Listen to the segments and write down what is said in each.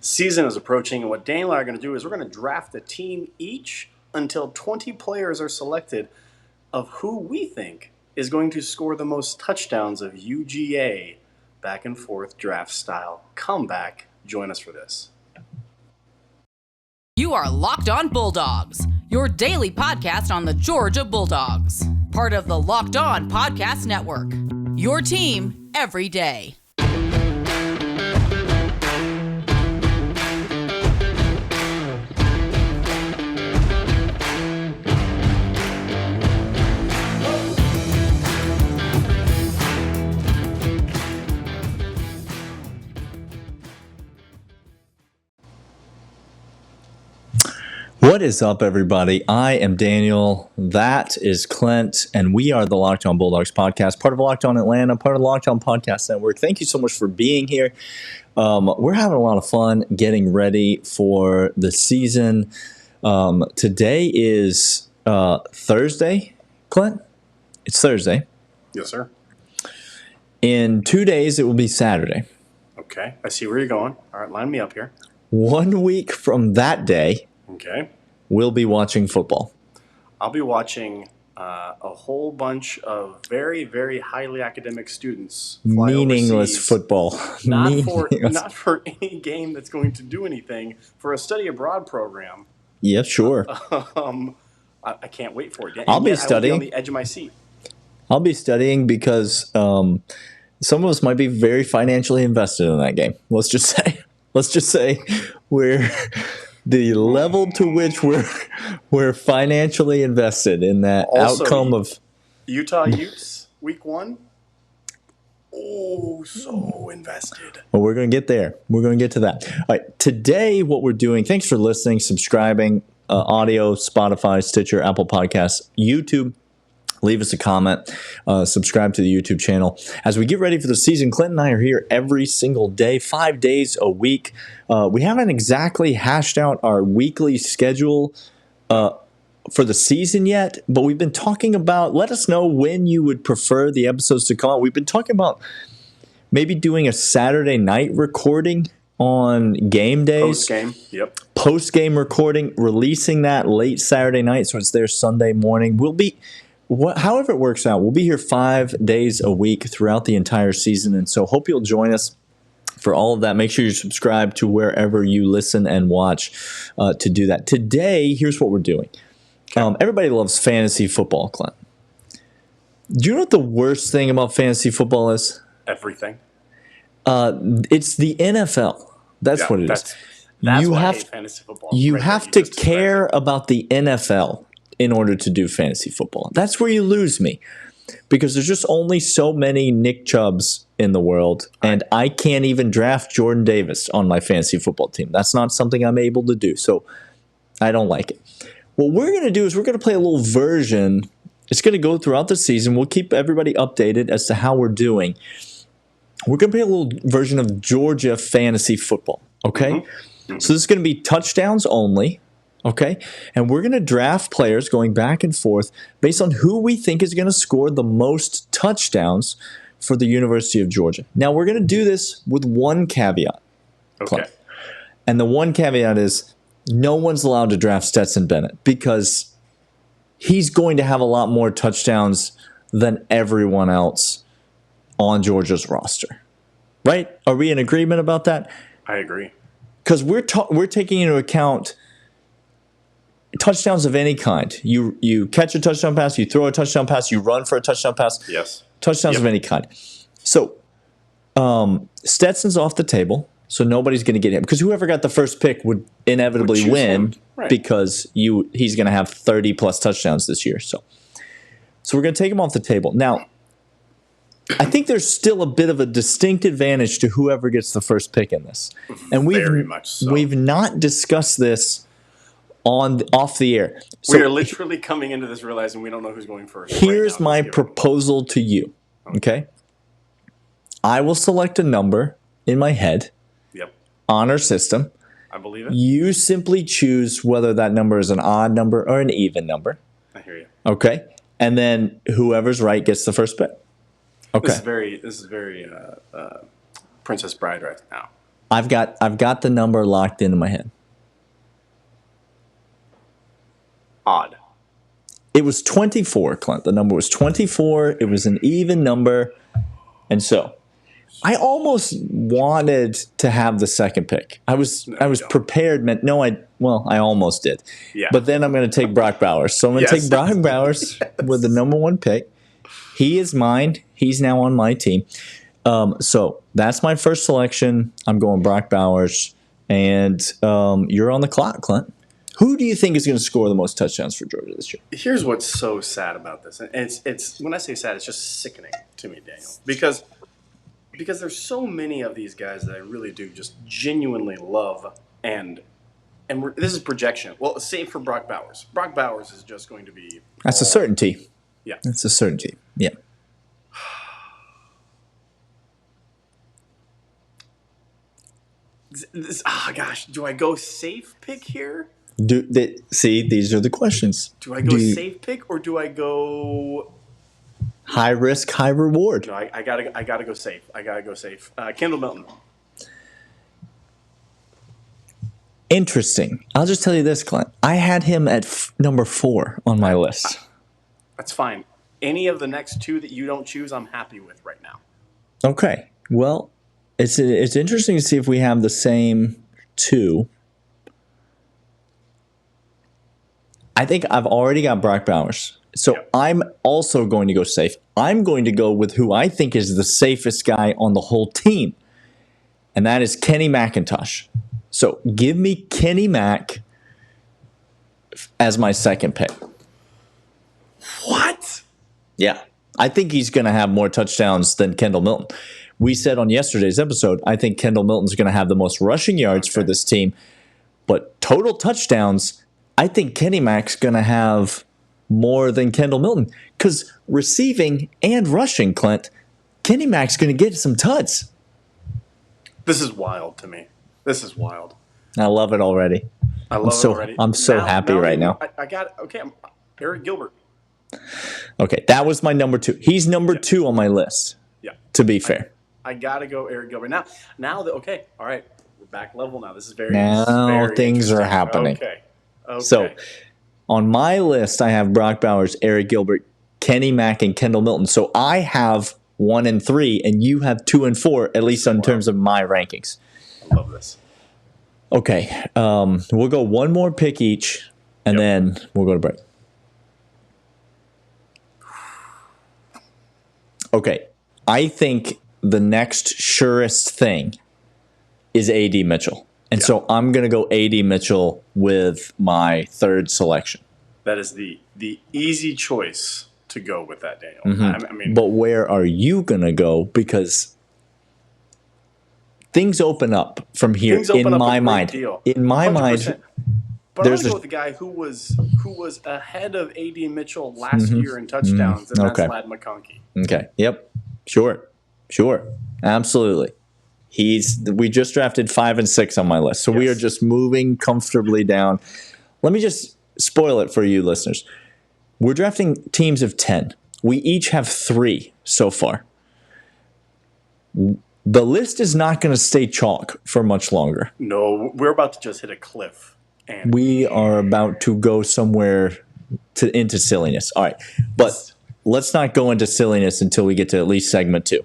Season is approaching, and what Daniel and I are going to do is we're going to draft a team each until 20 players are selected of who we think is going to score the most touchdowns of UGA back and forth draft style. Come back, join us for this. You are Locked On Bulldogs, your daily podcast on the Georgia Bulldogs, part of the Locked On Podcast Network, your team every day. What is up, everybody? I am Daniel. That is Clint, and we are the Locked On Bulldogs podcast, part of Locked On Atlanta, part of the Locked On Podcast Network. Thank you so much for being here. We're having a lot of fun getting ready for the season. Today is Thursday, Clint? It's Thursday. Yes, sir. In 2 days, it will be Saturday. Okay, I see where you're going. All right, line me up here. 1 week from that day, okay, we'll be watching football. I'll be watching a whole bunch of very, very highly academic students fly meaningless overseas, football. Not for any game that's going to do anything, for a study abroad program. Yeah, sure. I can't wait for it. I'll be studying. I will be on the edge of my seat. I'll be studying because some of us might be very financially invested in that game. Let's just say we're the level to which we're financially invested in that also, outcome of Utah Utes week 1. Oh, so invested. Well, we're going to get there. We're going to get to that. All right. Today, what we're doing, thanks for listening, subscribing, audio, Spotify, Stitcher, Apple Podcasts, YouTube. Leave us a comment. Subscribe to the YouTube channel. As we get ready for the season, Clint and I are here every single day, 5 days a week. We haven't exactly hashed out our weekly schedule for the season yet, but we've been talking about, let us know when you would prefer the episodes to come out. We've been talking about maybe doing a Saturday night recording on game days. Post-game, yep. Post-game recording, releasing that late Saturday night so it's there Sunday morning. We'll be... However it works out, we'll be here 5 days a week throughout the entire season, and so hope you'll join us for all of that. Make sure you subscribe to wherever you listen and watch to do that. Today, here's what we're doing. Everybody loves fantasy football, Clint. Do you know what the worst thing about fantasy football is? Everything. It's the NFL. That's what it is. That's why I hate fantasy football. You have to care about the NFL in order to do fantasy football. That's where you lose me, because there's just only so many Nick Chubbs in the world, and I can't even draft Jordan Davis on my fantasy football team. That's not something I'm able to do, so I don't like it. What we're going to do is we're going to play a little version. It's going to go throughout the season. We'll keep everybody updated as to how we're doing. We're going to play a little version of Georgia fantasy football, okay? Mm-hmm. So this is going to be touchdowns only. Okay, and we're going to draft players going back and forth based on who we think is going to score the most touchdowns for the University of Georgia. Now, we're going to do this with one caveat. Okay. And the one caveat is no one's allowed to draft Stetson Bennett because he's going to have a lot more touchdowns than everyone else on Georgia's roster. Right? Are we in agreement about that? I agree. Because we're taking into account touchdowns of any kind. You catch a touchdown pass, you throw a touchdown pass, you run for a touchdown pass. Yes. Touchdowns of any kind. So Stetson's off the table, so nobody's going to get him. Because whoever got the first pick would inevitably win because he's going to have 30-plus touchdowns this year. So we're going to take him off the table. Now, I think there's still a bit of a distinct advantage to whoever gets the first pick in this. And Very much so. We've not discussed this off the air. So we are literally coming into this realizing we don't know who's going first. Here's my proposal to you. Okay? I will select a number in my head. Yep. On our system. I believe it. You simply choose whether that number is an odd number or an even number. I hear you. Okay? And then whoever's right gets the first pick. Okay. This is very Princess Bride right now. I've got the number locked into my head. Odd. It was 24, Clint. The number was 24. It was an even number. And so I almost wanted to have the second pick. I was prepared. I almost did. Yeah. But then I'm going to take Brock Bowers. So I'm going to take Brock Bowers with the number 1 pick. He is mine. He's now on my team. So that's my first selection. I'm going Brock Bowers. And you're on the clock, Clint. Who do you think is going to score the most touchdowns for Georgia this year? Here's what's so sad about this. And it's when I say sad, it's just sickening to me, Daniel. Because there's so many of these guys that I really do just genuinely love. And this is projection. Well, save for Brock Bowers. Brock Bowers is just going to be... That's a certainty. Yeah. That's a certainty. Yeah. Do I go safe pick here? See, these are the questions. Do I go safe pick or do I go high risk, high reward? No, I gotta go safe. Kendall Milton. Interesting. I'll just tell you this, Clint. I had him at number 4 on my list. That's fine. Any of the next 2 that you don't choose, I'm happy with right now. Okay. Well, it's interesting to see if we have the same 2. I think I've already got Brock Bowers. So I'm also going to go safe. I'm going to go with who I think is the safest guy on the whole team, and that is Kenny McIntosh. So give me Kenny Mack as my second pick. What? Yeah. I think he's going to have more touchdowns than Kendall Milton. We said on yesterday's episode, I think Kendall Milton's going to have the most rushing yards for this team, but total touchdowns, I think Kenny Mack's going to have more than Kendall Milton because receiving and rushing, Clint, Kenny Mack's going to get some tuds. This is wild to me. This is wild. I love it already. I'm so happy right now. I got it. Okay, I'm Eric Gilbert. Okay, that was my number 2. He's number 2 on my list. Yeah. To be fair. I got to go Eric Gilbert. Now okay, all right. We're back level now. This is very things are happening. Okay. So, on my list, I have Brock Bowers, Eric Gilbert, Kenny Mack, and Kendall Milton. So I have 1 and 3, and you have 2 and 4, at least in terms of my rankings. I love this. Okay, we'll go one more pick each, and then we'll go to break. Okay, I think the next surest thing is A.D. Mitchell. And so I'm going to go A.D. Mitchell with my third selection. That is the easy choice to go with that, Daniel. Mm-hmm. I mean, but where are you going to go? Because things open up from here in my mind. In my 100%. Mind, but I'm going to go with the guy who was ahead of A.D. Mitchell last year in touchdowns, and that's Ladd McConkey. Okay. Yep. Sure. Absolutely. We just drafted 5 and 6 on my list, so we are just moving comfortably down. Let me just spoil it for you listeners. We're drafting teams of 10. We each have 3 so far. The list is not going to stay chalk for much longer. No, we're about to just hit a cliff. And we are about to go somewhere into silliness. All right, but let's not go into silliness until we get to at least segment 2.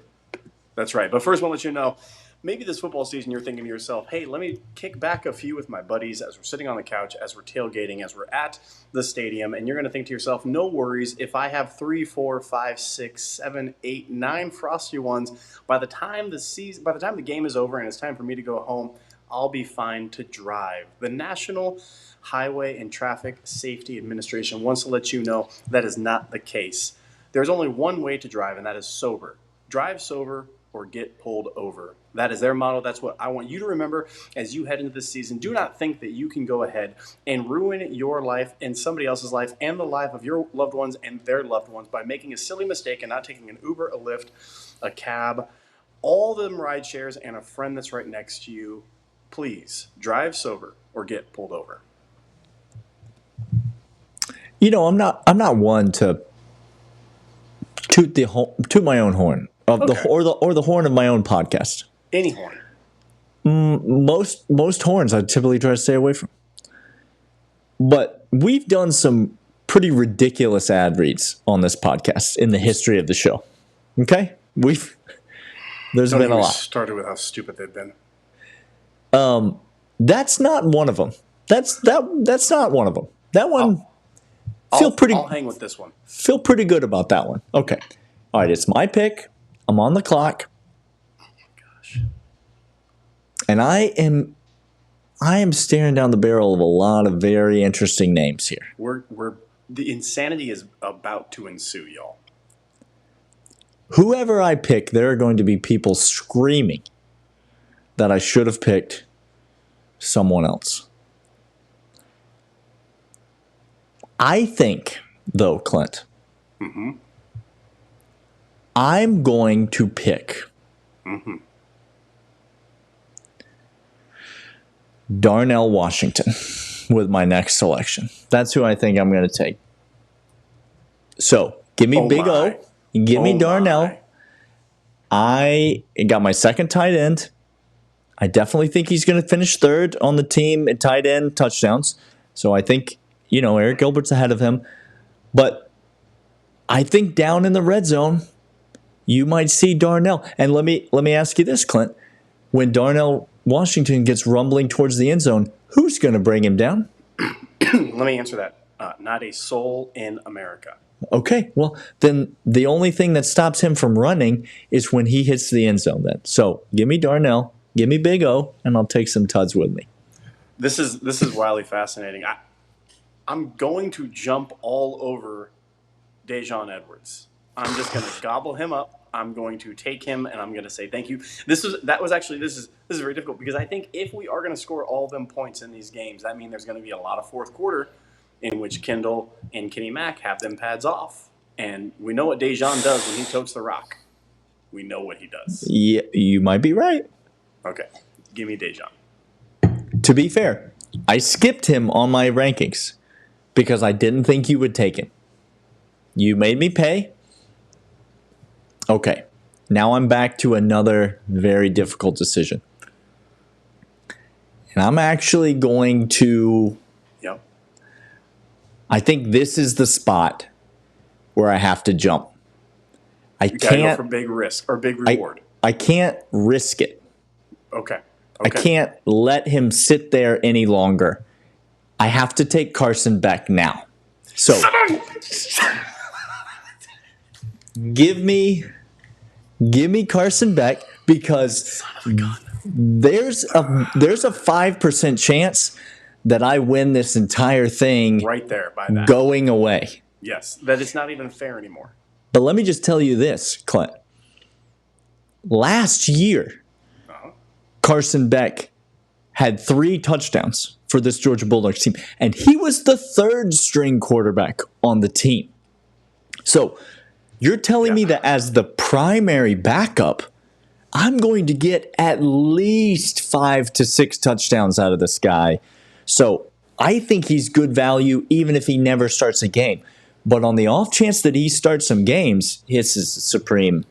That's right. But first, I want to let you know, maybe this football season you're thinking to yourself, hey, let me kick back a few with my buddies as we're sitting on the couch, as we're tailgating, as we're at the stadium. And you're going to think to yourself, no worries, if I have 3, 4, 5, 6, 7, 8, 9 frosty ones, by the time the game is over and it's time for me to go home, I'll be fine to drive. The National Highway and Traffic Safety Administration wants to let you know that is not the case. There's only one way to drive, and that is sober. Drive sober or get pulled over. That is their motto. That's what I want you to remember as you head into this season. Do not think that you can go ahead and ruin your life and somebody else's life and the life of your loved ones and their loved ones by making a silly mistake and not taking an Uber, a Lyft, a cab, all them ride shares, and a friend that's right next to you. Please drive sober or get pulled over. You know, I'm not one to toot my own horn. Or the horn of my own podcast. Any horn. Most horns I typically try to stay away from. But we've done some pretty ridiculous ad reads on this podcast in the history of the show. Okay? There's been a lot. Started with how stupid they've been. That's not one of them. That's not one of them. That one I'll hang with this one. Feel pretty good about that one. Okay. All right, it's my pick. I'm on the clock. Oh my gosh. And I am staring down the barrel of a lot of very interesting names here. The insanity is about to ensue, y'all. Whoever I pick, there are going to be people screaming that I should have picked someone else. I think, though, Clint, I'm going to pick Darnell Washington with my next selection. That's who I think I'm going to take. So, give me Big O. Give me Darnell. I got my second tight end. I definitely think he's going to finish third on the team in tight end touchdowns. So I think, Eric Gilbert's ahead of him. But I think down in the red zone, you might see Darnell. And let me ask you this, Clint. When Darnell Washington gets rumbling towards the end zone, who's going to bring him down? Let me answer that. Not a soul in America. Okay, well, then the only thing that stops him from running is when he hits the end zone then. So give me Darnell, give me Big O, and I'll take some Tuds with me. This is wildly fascinating. I'm going to jump all over Dejon Edwards. I'm just going to gobble him up. I'm going to take him, and I'm going to say thank you. This is very difficult because I think if we are going to score all of them points in these games, that means there's going to be a lot of fourth quarter in which Kendall and Kenny Mack have them pads off. And we know what Dejon does when he totes the rock. We know what he does. Yeah, you might be right. Okay, give me Dejon. To be fair, I skipped him on my rankings because I didn't think you would take him. You made me pay. Okay, now I'm back to another very difficult decision. And I'm actually going to... Yep. I think this is the spot where I have to jump. You gotta go for big risk or big reward. I can't risk it. Okay. I can't let him sit there any longer. I have to take Carson Beck now. So give me Carson Beck because there's a 5% chance that I win this entire thing right there by that going away. Yes, that it's not even fair anymore. But let me just tell you this, Clint. Last year, Carson Beck had 3 touchdowns for this Georgia Bulldogs team, and he was the third string quarterback on the team. So you're telling me that as the primary backup, I'm going to get at least 5 to 6 touchdowns out of this guy. So I think he's good value even if he never starts a game. But on the off chance that he starts some games, his is supreme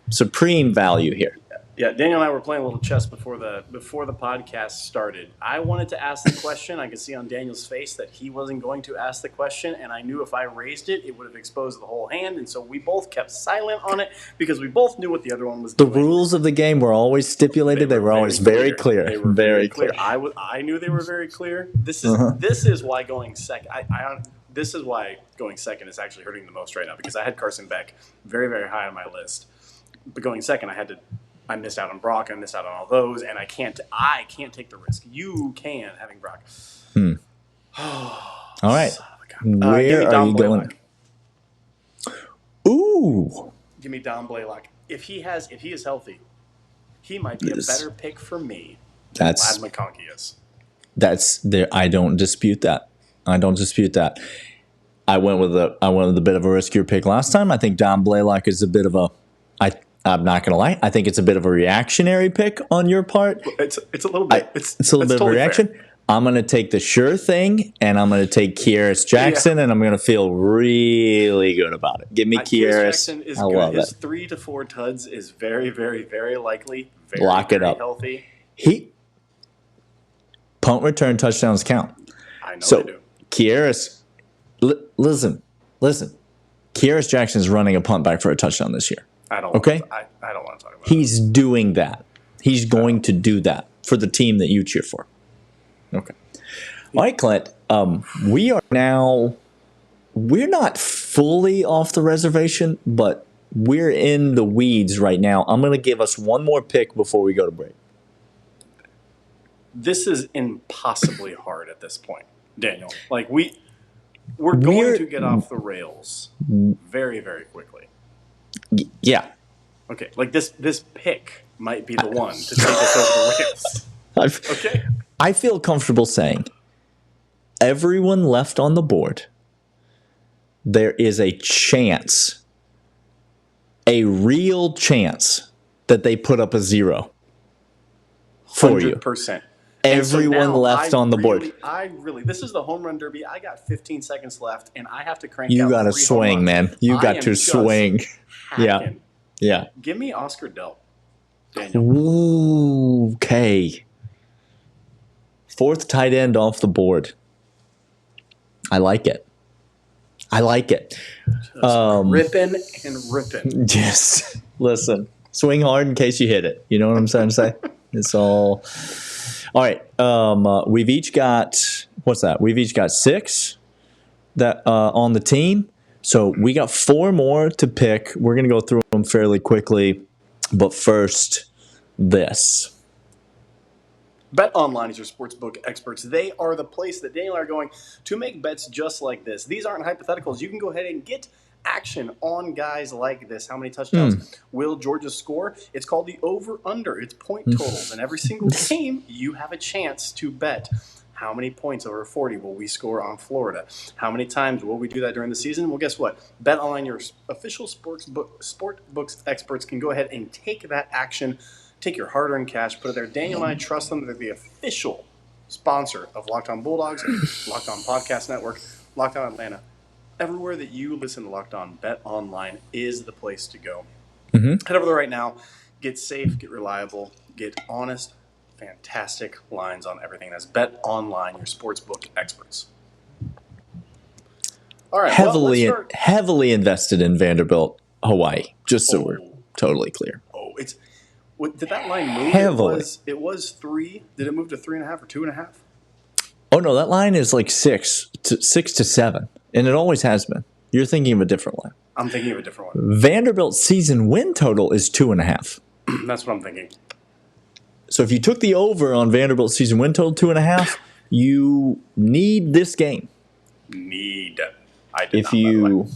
value here. Yeah, Daniel and I were playing a little chess before the podcast started. I wanted to ask the question. I could see on Daniel's face that he wasn't going to ask the question, and I knew if I raised it, it would have exposed the whole hand, and so we both kept silent on it because we both knew what the other one was doing. The rules of the game were always stipulated. They were always very clear. They were very clear. I knew they were very clear. This is why going second. This is why going second is actually hurting the most right now because I had Carson Beck very, very high on my list, but going second, I missed out on Brock. I missed out on all those, and I can't take the risk. You can having Brock. All right. Where are you going? Ooh. Give me Don Blaylock. If he is healthy, he might be a better pick for me than Lad McConkey is. That's there. I don't dispute that. I went with a bit of a riskier pick last time. I think Don Blaylock is a bit of a. I'm not going to lie. I think it's a bit of a reactionary pick on your part. It's a little bit. It's a little bit of a reaction. Fair. I'm going to take the sure thing, and I'm going to take Kearis Jackson, and I'm going to feel really good about it. Give me Kearis. Jackson is good. His 3 to 4 tuds is very, very, very likely. Very, Lock it very up. Healthy. Punt return touchdowns count. I know So, they do. Kearis, listen. Kearis Jackson is running a punt back for a touchdown this year. I don't Okay? I don't want to talk about He's doing that. He's going to do that for the team that you cheer for. Okay. All right, Clint. We're not fully off the reservation, but we're in the weeds right now. I'm going to give us one more pick before we go to break. This is impossibly hard at this point, Daniel. Like we're going to get off the rails very, very quickly. Yeah. Okay, like this pick might be the one to take us over the rails. Okay. I feel comfortable saying everyone left on the board, there is a chance, a real chance that they put up a 0 for you. 100%. Everyone left on the board. This is the home run derby. I got 15 seconds left, and I have to crank You out got to 3 swing, home runs. man. You I got am to just swing. Yeah. hacking. Yeah. Give me Oscar Delp, Daniel. Ooh, okay. 4th tight end off the board. I like it. Ripping and ripping. Yes. Listen, swing hard in case you hit it. You know what I'm trying to say? It's all right. We've each got, what's that? We've each got 6 that on the team. So we got 4 more to pick. We're going to go through them fairly quickly. But first, this. BetOnline is your sportsbook experts. They are the place that Daniel and I are going to make bets just like this. These aren't hypotheticals. You can go ahead and get action on guys like this. How many touchdowns will Georgia score? It's called the over-under. It's point totals. And every single game, you have a chance to bet. How many points over 40 will we score on Florida? How many times will we do that during the season? Well, guess what? BetOnline, your official sport books experts, can go ahead and take that action. Take your hard-earned cash, put it there. Daniel and I trust them. They're the official sponsor of Locked On Bulldogs, Locked On Podcast Network, Locked On Atlanta. Everywhere that you listen to Locked On, BetOnline is the place to go. Head over there right now. Get safe, get reliable, get honest, fantastic lines on everything. That's BetOnline, your sportsbook experts. All right, heavily invested in Vanderbilt, Hawaii. Just so we're totally clear. Did that line move? Heavily. It was 3. Did it move to 3.5 or 2.5? Oh no, that line is like 6 to 7, and it always has been. You're thinking of a different line. I'm thinking of a different one. Vanderbilt's season win total is 2.5. That's what I'm thinking. So if you took the over on Vanderbilt's season win total 2.5, you need this game. I did not.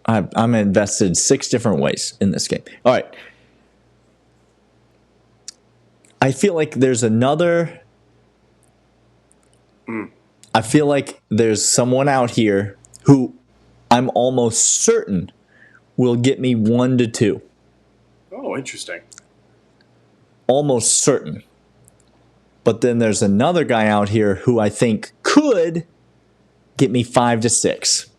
I'm invested 6 different ways in this game. All right. I feel like there's another. I feel like there's someone out here who I'm almost certain will get me 1 to 2. Oh, interesting. Almost certain. But then there's another guy out here who I think could get me 5 to 6.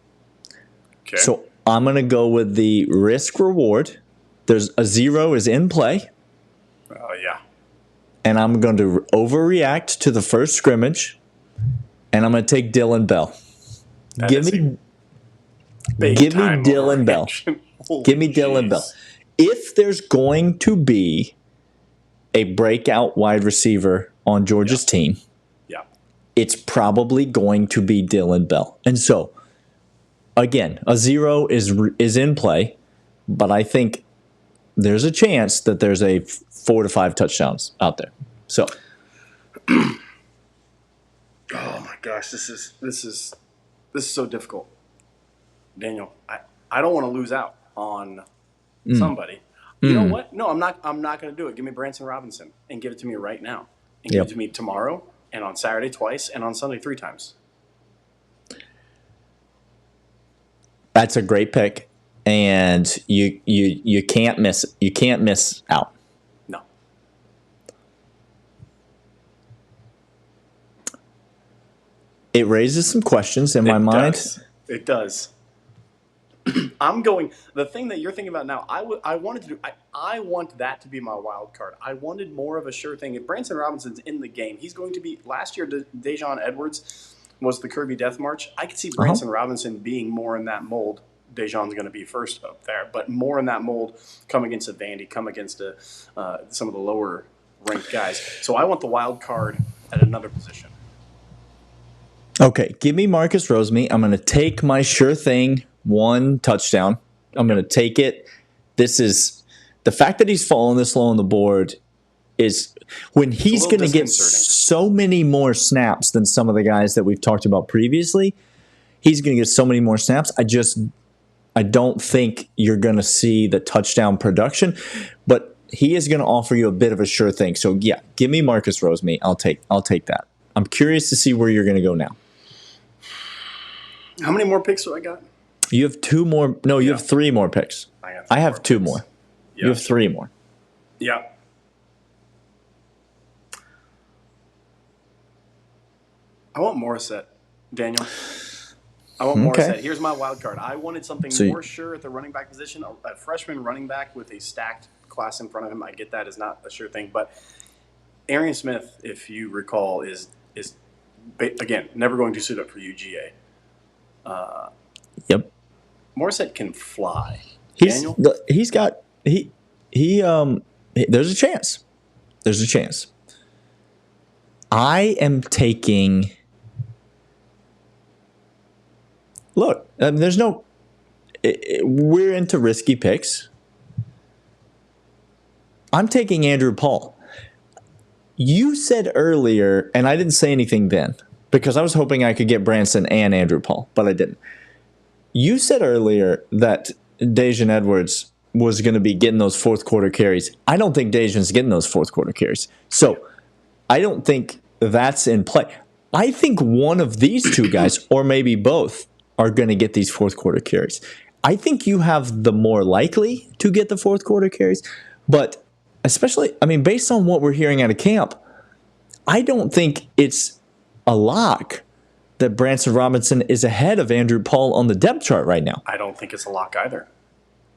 Okay. So I'm going to go with the risk reward. There's a 0 is in play. Oh, yeah. And I'm going to overreact to the first scrimmage. And I'm going to take Dylan Bell. Give me Dylan Bell. Give me Dylan Bell. If there's going to be a breakout wide receiver on Georgia's team, it's probably going to be Dylan Bell. And so, again, a 0 is in play, but I think there's a chance that there's a 4 to 5 touchdowns out there. So, oh my gosh, this is so difficult, Daniel. I don't want to lose out on somebody. You know what? No, I'm not going to do it. Give me Branson Robinson and give it to me right now, and give it to me tomorrow and on Saturday twice and on Sunday 3 times. That's a great pick, and you can't miss it. You can't miss out. No. It raises some questions in my mind. It does. I'm going. The thing that you're thinking about now, I wanted to do. I want that to be my wild card. I wanted more of a sure thing. If Branson Robinson's in the game, he's going to be – last year, Dejon Edwards was the Kirby Death March. I could see Branson Robinson being more in that mold. Dejon's going to be first up there, but more in that mold, come against a Vandy, come against some of the lower-ranked guys. So I want the wild card at another position. Okay, give me Marcus Rosemy. I'm going to take my sure thing, 1 touchdown. I'm going to take it. This is the fact that he's fallen this low on the board is when he's going to get so many more snaps than some of the guys that we've talked about previously. He's going to get so many more snaps. I don't think you're going to see the touchdown production, but he is going to offer you a bit of a sure thing. So yeah, give me Marcus Rosemy. I'll take that. I'm curious to see where you're going to go now. How many more picks do I got? You have 2 more. No, you have 3 more picks. I have 2 more. Yeah. You have 3 more. Yeah. I want Morissette, Daniel. I want Morissette. Here's my wild card. I wanted something more sure at the running back position. A freshman running back with a stacked class in front of him. I get that is not a sure thing. But Arian Smith, if you recall, is again, never going to suit up for UGA. Yep. Morissette can fly. There's a chance. There's a chance. I am taking. Look, there's no. We're into risky picks. I'm taking Andrew Paul. You said earlier, and I didn't say anything then because I was hoping I could get Branson and Andrew Paul, but I didn't. You said earlier that Dejon Edwards was going to be getting those fourth quarter carries. I don't think Dejon's getting those fourth quarter carries. So I don't think that's in play. I think one of these 2 guys, or maybe both, are going to get these fourth quarter carries. I think you have the more likely to get the fourth quarter carries, but especially, based on what we're hearing out of camp, I don't think it's a lock that Branson Robinson is ahead of Andrew Paul on the depth chart right now. I don't think it's a lock either.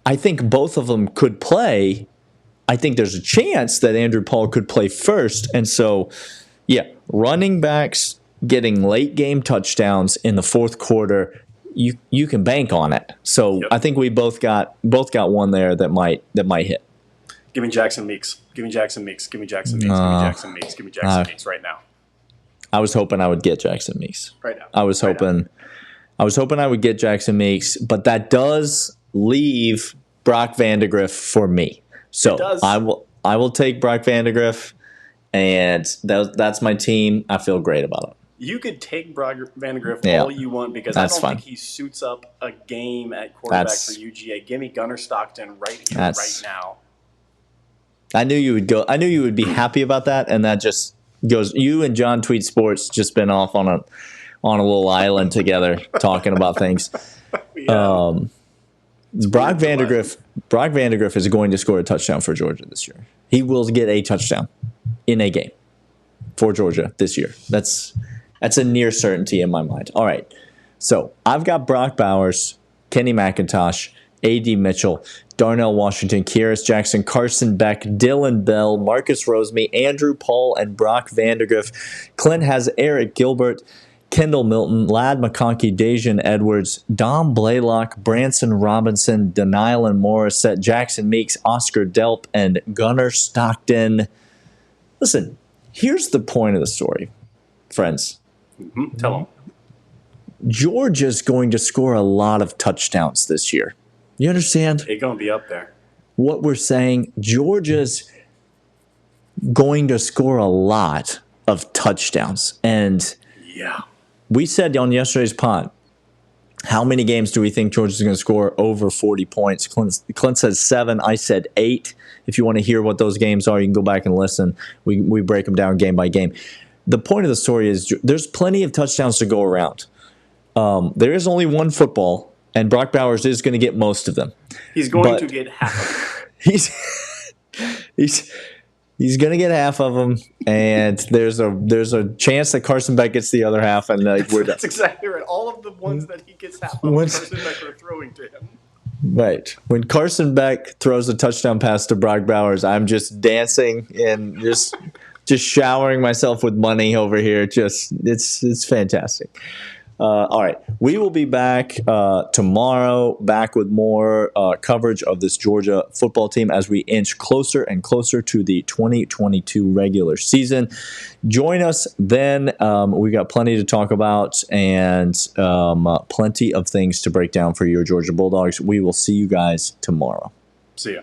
I think both of them could play. I think there's a chance that Andrew Paul could play first. And so, yeah, running backs getting late game touchdowns in the fourth quarter, you can bank on it. So I think we both got one there that might hit. Give me Jackson Meeks. Give me Jackson Meeks. Give me Jackson Meeks. Give me Jackson Meeks. Give me Jackson Meeks right now. I was hoping I would get Jackson Meeks. Right now. I was hoping I would get Jackson Meeks, but that does leave Brock Vandegrift for me. So I will take Brock Vandegrift, and that's my team. I feel great about it. You could take Brock Vandegrift all you want because I don't think he suits up a game at quarterback for UGA. Give me Gunnar Stockton right here, right now. I knew you would go. I knew you would be happy about that, and that just goes. You and John Tweet Sports just been off on a little island together talking about things. Brock Vandegrift is going to score a touchdown for Georgia this year. He will get a touchdown in a game for Georgia this year. That's a near certainty in my mind. All right. So I've got Brock Bowers, Kenny McIntosh, A.D. Mitchell, Darnell Washington, Kearis Jackson, Carson Beck, Dylan Bell, Marcus Rosemy, Andrew Paul, and Brock Vandegrift. Clint has Eric Gilbert, Kendall Milton, Ladd McConkey, Dejon Edwards, Dom Blaylock, Branson Robinson, Denial Morissette, Jackson Meeks, Oscar Delp, and Gunnar Stockton. Listen, here's the point of the story, friends. Mm-hmm. Tell them. Georgia's going to score a lot of touchdowns this year. You understand? They're going to be up there. What we're saying, Georgia's going to score a lot of touchdowns. And we said on yesterday's pod, how many games do we think Georgia's going to score over 40 points? Clint says 7. I said 8. If you want to hear what those games are, you can go back and listen. We break them down game by game. The point of the story is there's plenty of touchdowns to go around. There is only one football, and Brock Bowers is going to get most of them. He's going to get half of them. He's going to get half of them, and there's a chance that Carson Beck gets the other half, and we're done. That's exactly right. All of the ones that he gets half of, Carson Beck are throwing to him. Right. When Carson Beck throws a touchdown pass to Brock Bowers, I'm just dancing and just showering myself with money over here. It's fantastic. All right. We will be back tomorrow, back with more coverage of this Georgia football team as we inch closer and closer to the 2022 regular season. Join us then. We got plenty to talk about and plenty of things to break down for your Georgia Bulldogs. We will see you guys tomorrow. See ya.